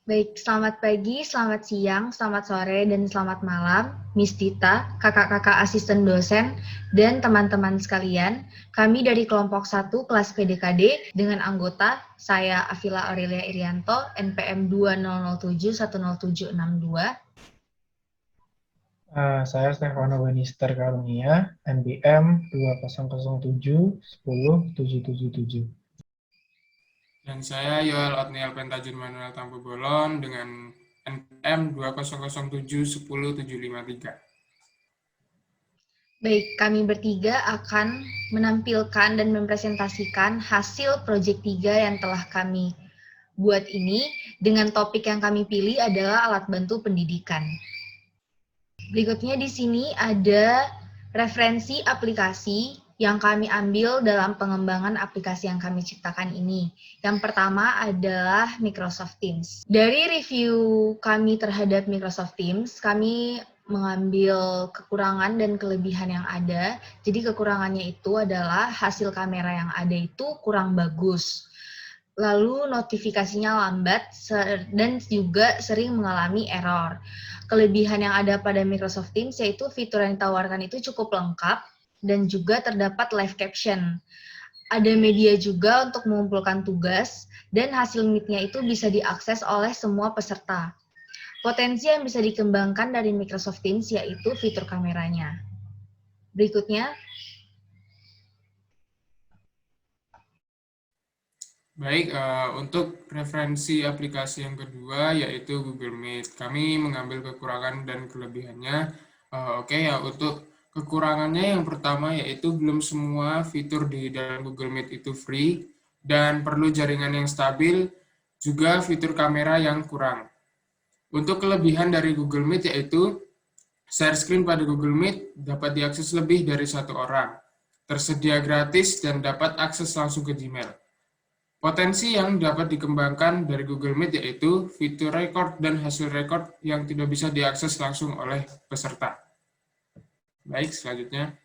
Baik, selamat pagi, selamat siang, selamat sore, dan selamat malam, Miss Dita, kakak-kakak asisten dosen, dan teman-teman sekalian. Kami dari kelompok 1 kelas PDKD dengan anggota saya Afila Aurelia Irianto, NPM 2007107162. Saya Stefano Banister Karunia, NPM 2007 10777. Dan saya Yoel Otniel Pentajun Manuel Tampu Bolon dengan NPM 2007 10753. Baik, kami bertiga akan menampilkan dan mempresentasikan hasil proyek 3 yang telah kami buat ini dengan topik yang kami pilih adalah alat bantu pendidikan. Berikutnya di sini ada referensi aplikasi yang kami ambil dalam pengembangan aplikasi yang kami ciptakan ini. Yang pertama adalah Microsoft Teams. Dari review kami terhadap Microsoft Teams, kami mengambil kekurangan dan kelebihan yang ada. Jadi kekurangannya itu adalah hasil kamera yang ada itu kurang bagus. Lalu notifikasinya lambat dan juga sering mengalami error. Kelebihan yang ada pada Microsoft Teams yaitu fitur yang ditawarkan itu cukup lengkap dan juga terdapat live caption. Ada media juga untuk mengumpulkan tugas dan hasil meet-nya itu bisa diakses oleh semua peserta. Potensi yang bisa dikembangkan dari Microsoft Teams yaitu fitur kameranya. Berikutnya, Baik, untuk referensi aplikasi yang kedua yaitu Google Meet. Kami mengambil kekurangan dan kelebihannya. Oke ya, untuk kekurangannya yang pertama yaitu belum semua fitur di dalam Google Meet itu free dan perlu jaringan yang stabil, juga fitur kamera yang kurang. Untuk kelebihan dari Google Meet yaitu share screen pada Google Meet dapat diakses lebih dari satu orang, tersedia gratis dan dapat akses langsung ke Gmail. Potensi yang dapat dikembangkan dari Google Meet yaitu fitur record dan hasil record yang tidak bisa diakses langsung oleh peserta. Baik, selanjutnya.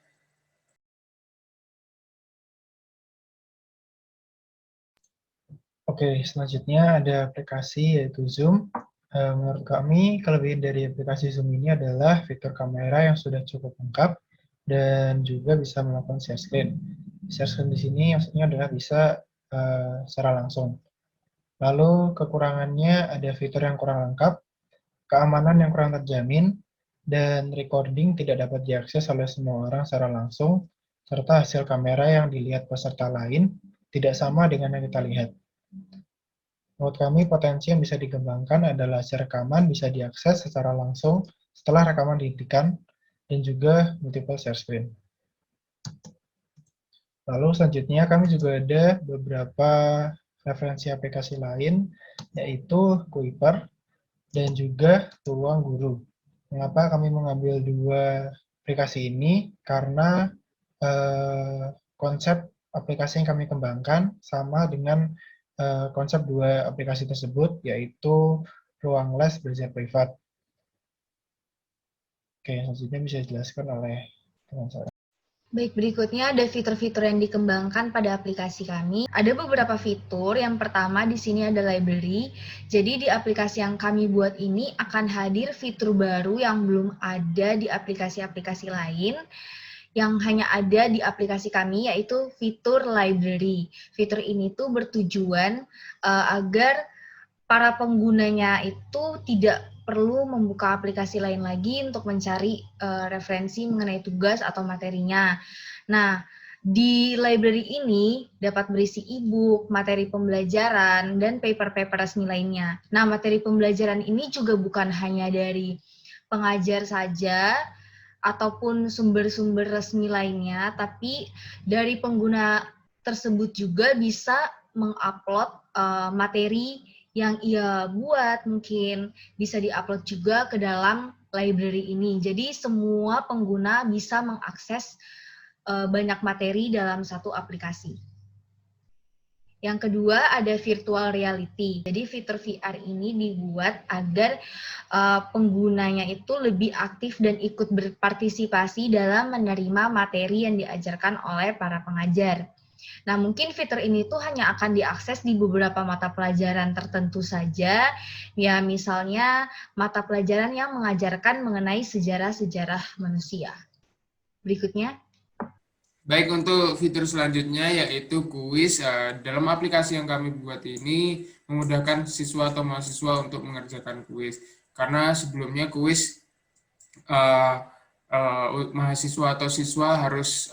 Oke, selanjutnya ada aplikasi yaitu Zoom. Menurut kami, kelebihan dari aplikasi Zoom ini adalah fitur kamera yang sudah cukup lengkap dan juga bisa melakukan share screen. Share screen di sini maksudnya adalah bisa secara langsung. Lalu kekurangannya ada fitur yang kurang lengkap, keamanan yang kurang terjamin, dan recording tidak dapat diakses oleh semua orang secara langsung, serta hasil kamera yang dilihat peserta lain tidak sama dengan yang kita lihat. Menurut kami, potensi yang bisa dikembangkan adalah hasil rekaman bisa diakses secara langsung setelah rekaman dihentikan, dan juga multiple share screen. Lalu selanjutnya kami juga ada beberapa referensi aplikasi lain, yaitu Kuiper dan juga Ruang Guru. Mengapa kami mengambil dua aplikasi ini? Karena konsep aplikasi yang kami kembangkan sama dengan konsep dua aplikasi tersebut, yaitu Ruang Les Belajar Privat. Oke, selanjutnya bisa dijelaskan oleh teman saya. baik, berikutnya ada fitur-fitur yang dikembangkan pada aplikasi kami. Ada beberapa fitur. Yang pertama di sini ada library. Jadi di aplikasi yang kami buat ini akan hadir fitur baru yang belum ada di aplikasi-aplikasi lain, yang hanya ada di aplikasi kami, yaitu fitur library. Fitur ini tuh bertujuan agar para penggunanya itu tidak perlu membuka aplikasi lain lagi untuk mencari referensi mengenai tugas atau materinya. Nah, di library ini dapat berisi e-book, materi pembelajaran, dan paper-paper resmi lainnya. Nah, materi pembelajaran ini juga bukan hanya dari pengajar saja, ataupun sumber-sumber resmi lainnya, tapi dari pengguna tersebut juga bisa mengupload materi yang ia buat, mungkin bisa diupload juga ke dalam library ini. Jadi semua pengguna bisa mengakses banyak materi dalam satu aplikasi. Yang kedua ada virtual reality. Jadi fitur VR ini dibuat agar penggunanya itu lebih aktif dan ikut berpartisipasi dalam menerima materi yang diajarkan oleh para pengajar. Nah, mungkin fitur ini tuh hanya akan diakses di beberapa mata pelajaran tertentu saja, ya misalnya mata pelajaran yang mengajarkan mengenai sejarah-sejarah manusia. Berikutnya. Baik, untuk fitur selanjutnya yaitu kuis. Dalam aplikasi yang kami buat ini memudahkan siswa atau mahasiswa untuk mengerjakan kuis. Karena sebelumnya kuis uh, mahasiswa atau siswa harus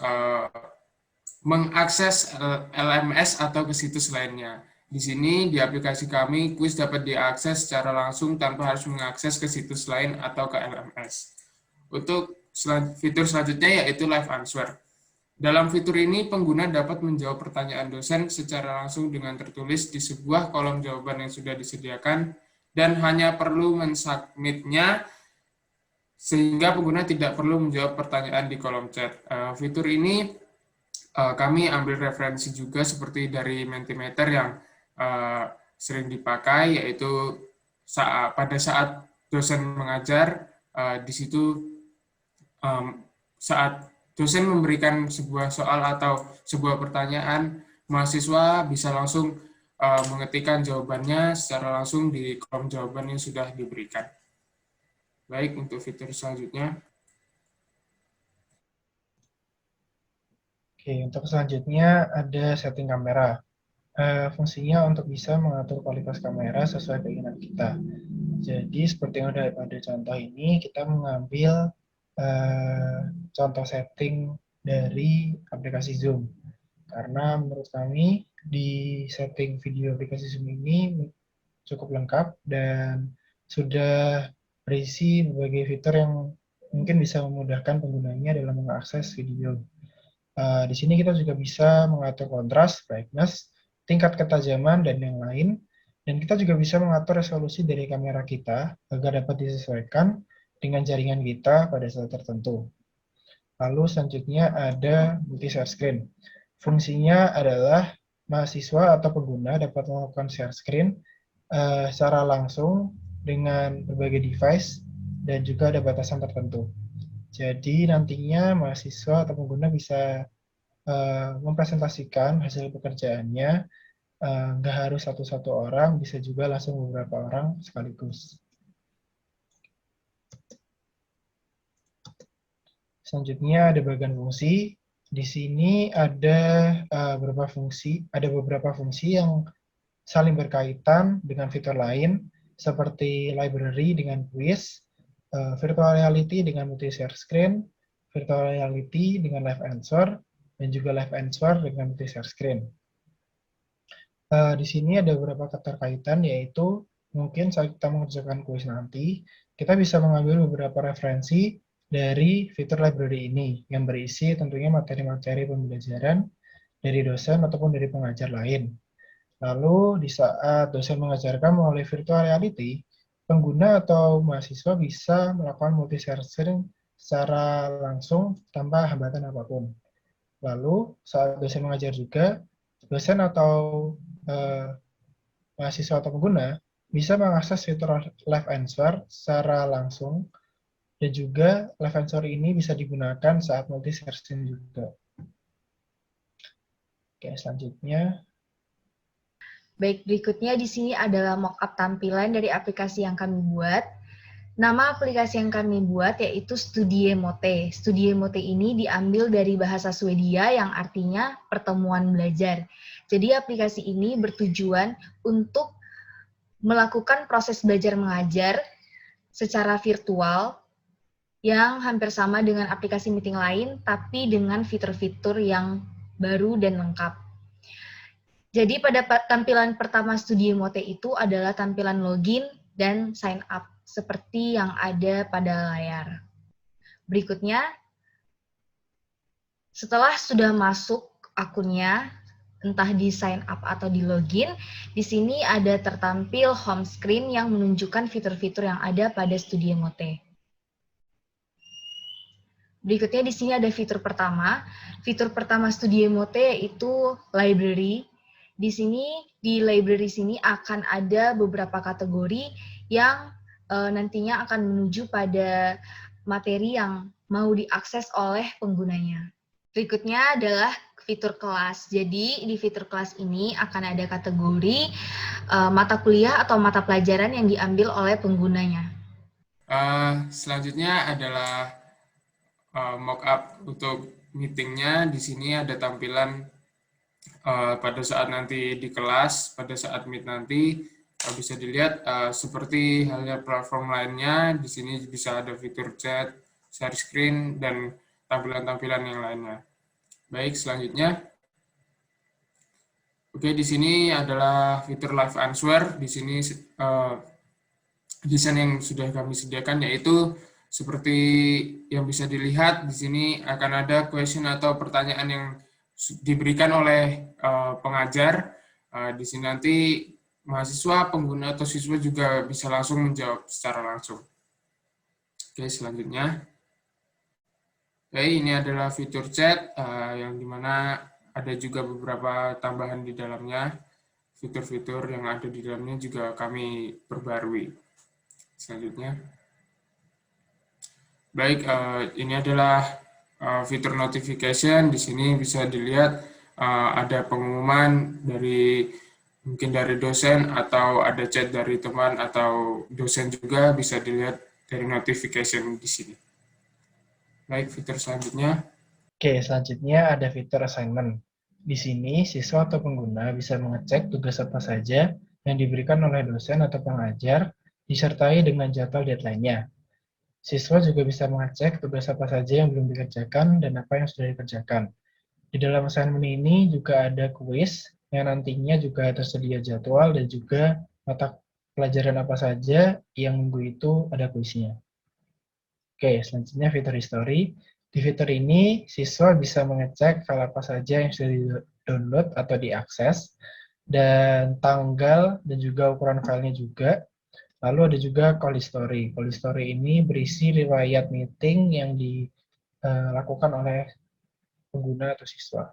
mengakses LMS atau ke situs lainnya. Di sini di aplikasi kami kuis dapat diakses secara langsung tanpa harus mengakses ke situs lain atau ke LMS. Untuk fitur selanjutnya yaitu live answer. Dalam fitur ini, pengguna dapat menjawab pertanyaan dosen secara langsung dengan tertulis di sebuah kolom jawaban yang sudah disediakan dan hanya perlu mensubmitnya sehingga pengguna tidak perlu menjawab pertanyaan di kolom chat. Fitur ini kami ambil referensi juga seperti dari Mentimeter yang sering dipakai, yaitu pada saat dosen mengajar, di situ saat dosen memberikan sebuah soal atau sebuah pertanyaan, mahasiswa bisa langsung mengetikkan jawabannya secara langsung di kolom jawaban yang sudah diberikan. Baik, untuk fitur selanjutnya. Oke, untuk selanjutnya ada setting kamera. Fungsinya untuk bisa mengatur kualitas kamera sesuai keinginan kita. Jadi seperti yang ada pada contoh ini, kita mengambil contoh setting dari aplikasi Zoom. Karena menurut kami di setting video aplikasi Zoom ini cukup lengkap dan sudah berisi berbagai fitur yang mungkin bisa memudahkan penggunanya dalam mengakses video. Di sini kita juga bisa mengatur kontras, brightness, tingkat ketajaman, dan yang lain. Dan kita juga bisa mengatur resolusi dari kamera kita agar dapat disesuaikan dengan jaringan kita pada saat tertentu. Lalu selanjutnya ada multi-share screen. Fungsinya adalah mahasiswa atau pengguna dapat melakukan share screen secara langsung dengan berbagai device dan juga ada batasan tertentu. Jadi nantinya mahasiswa atau pengguna bisa mempresentasikan hasil pekerjaannya, nggak harus satu-satu orang, bisa juga langsung beberapa orang sekaligus. Selanjutnya ada bagian fungsi. Di sini ada beberapa fungsi yang saling berkaitan dengan fitur lain, seperti library dengan quiz, virtual reality dengan multi-share screen, virtual reality dengan live answer, dan juga live answer dengan multi-share screen. Di sini ada beberapa keterkaitan, yaitu mungkin saat kita mengerjakan kuis nanti, kita bisa mengambil beberapa referensi dari fitur library ini, yang berisi tentunya materi-materi pembelajaran dari dosen ataupun dari pengajar lain. Lalu di saat dosen mengajarkan melalui virtual reality, pengguna atau mahasiswa bisa melakukan multi-share screen secara langsung tanpa hambatan apapun. Lalu saat dosen mengajar juga, dosen atau mahasiswa atau pengguna bisa mengakses fitur live answer secara langsung, dan juga live answer ini bisa digunakan saat multi-share screen juga. Oke, selanjutnya. Baik, berikutnya di sini adalah mockup tampilan dari aplikasi yang kami buat. Nama aplikasi yang kami buat yaitu Studiemote. Studiemote ini diambil dari bahasa Swedia yang artinya pertemuan belajar. Jadi aplikasi ini bertujuan untuk melakukan proses belajar mengajar secara virtual yang hampir sama dengan aplikasi meeting lain, tapi dengan fitur-fitur yang baru dan lengkap. Jadi pada tampilan pertama Studiemote itu adalah tampilan login dan sign up, seperti yang ada pada layar. Berikutnya, setelah sudah masuk akunnya, entah di sign up atau di login, di sini ada tertampil home screen yang menunjukkan fitur-fitur yang ada pada Studiemote. Berikutnya di sini ada fitur pertama. Fitur pertama Studiemote yaitu library. Di sini, di library sini akan ada beberapa kategori yang nantinya akan menuju pada materi yang mau diakses oleh penggunanya. Berikutnya adalah fitur kelas. Jadi di fitur kelas ini akan ada kategori mata kuliah atau mata pelajaran yang diambil oleh penggunanya. Selanjutnya adalah mockup untuk meetingnya. Di sini ada tampilan pada saat nanti di kelas, pada saat meet nanti bisa dilihat seperti halnya platform lainnya. Di sini bisa ada fitur chat, share screen, dan tampilan-tampilan yang lainnya. Baik, selanjutnya. Oke, di sini adalah fitur live answer. Di sini desain yang sudah kami sediakan yaitu seperti yang bisa dilihat di sini akan ada question atau pertanyaan yang diberikan oleh pengajar. Di sini nanti mahasiswa, pengguna atau siswa juga bisa langsung menjawab secara langsung. Oke, selanjutnya. Oke, ini adalah fitur chat yang dimana ada juga beberapa tambahan di dalamnya. Fitur-fitur yang ada di dalamnya juga kami perbarui. Selanjutnya. Baik, ini adalah fitur notification. Di sini bisa dilihat ada pengumuman mungkin dari dosen atau ada chat dari teman atau dosen juga bisa dilihat dari notification di sini. Baik, fitur selanjutnya. Oke, selanjutnya ada fitur assignment. Di sini, siswa atau pengguna bisa mengecek tugas apa saja yang diberikan oleh dosen atau pengajar, disertai dengan jadwal deadline-nya. Siswa juga bisa mengecek tugas apa saja yang belum dikerjakan dan apa yang sudah dikerjakan. Di dalam assignment ini juga ada kuis, yang nantinya juga tersedia jadwal dan juga mata pelajaran apa saja yang minggu itu ada kuisnya. Oke, selanjutnya fitur history. Di fitur ini, siswa bisa mengecek file apa saja yang sudah di-download atau diakses, dan tanggal dan juga ukuran filenya juga. Lalu ada juga call history. Call history ini berisi riwayat meeting yang dilakukan oleh pengguna atau siswa.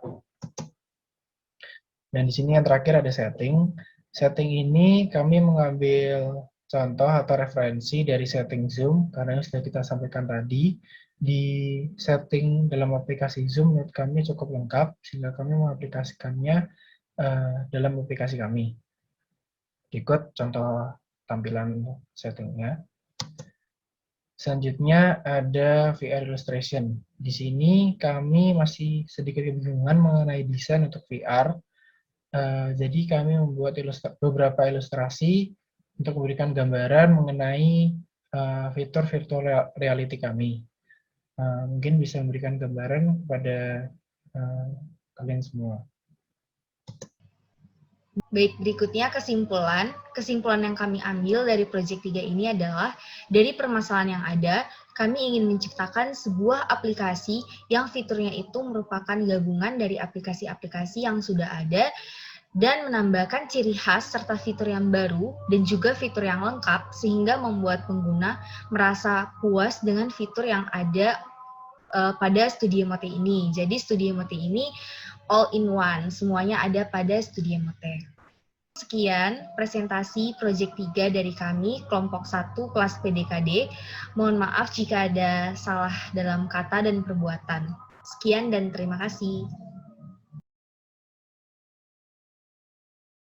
Dan di sini yang terakhir ada setting. Setting ini kami mengambil contoh atau referensi dari setting Zoom, karena yang sudah kita sampaikan tadi. Di setting dalam aplikasi Zoom menurut kami cukup lengkap, sehingga kami mengaplikasikannya dalam aplikasi kami. Ikut contoh tampilan settingnya. Selanjutnya ada VR illustration. Di sini kami masih sedikit kebingungan mengenai desain untuk VR. Jadi kami membuat beberapa ilustrasi untuk memberikan gambaran mengenai fitur virtual reality kami. Mungkin bisa memberikan gambaran kepada kalian semua. Baik, berikutnya kesimpulan. Kesimpulan yang kami ambil dari Project 3 ini adalah, dari permasalahan yang ada, kami ingin menciptakan sebuah aplikasi yang fiturnya itu merupakan gabungan dari aplikasi-aplikasi yang sudah ada, dan menambahkan ciri khas serta fitur yang baru dan juga fitur yang lengkap, sehingga membuat pengguna merasa puas dengan fitur yang ada pada StudioMote ini. Jadi StudioMote ini all in one, semuanya ada pada StudioMote. Sekian presentasi Project 3 dari kami, kelompok 1 kelas PDKD. Mohon maaf jika ada salah dalam kata dan perbuatan. Sekian dan terima kasih.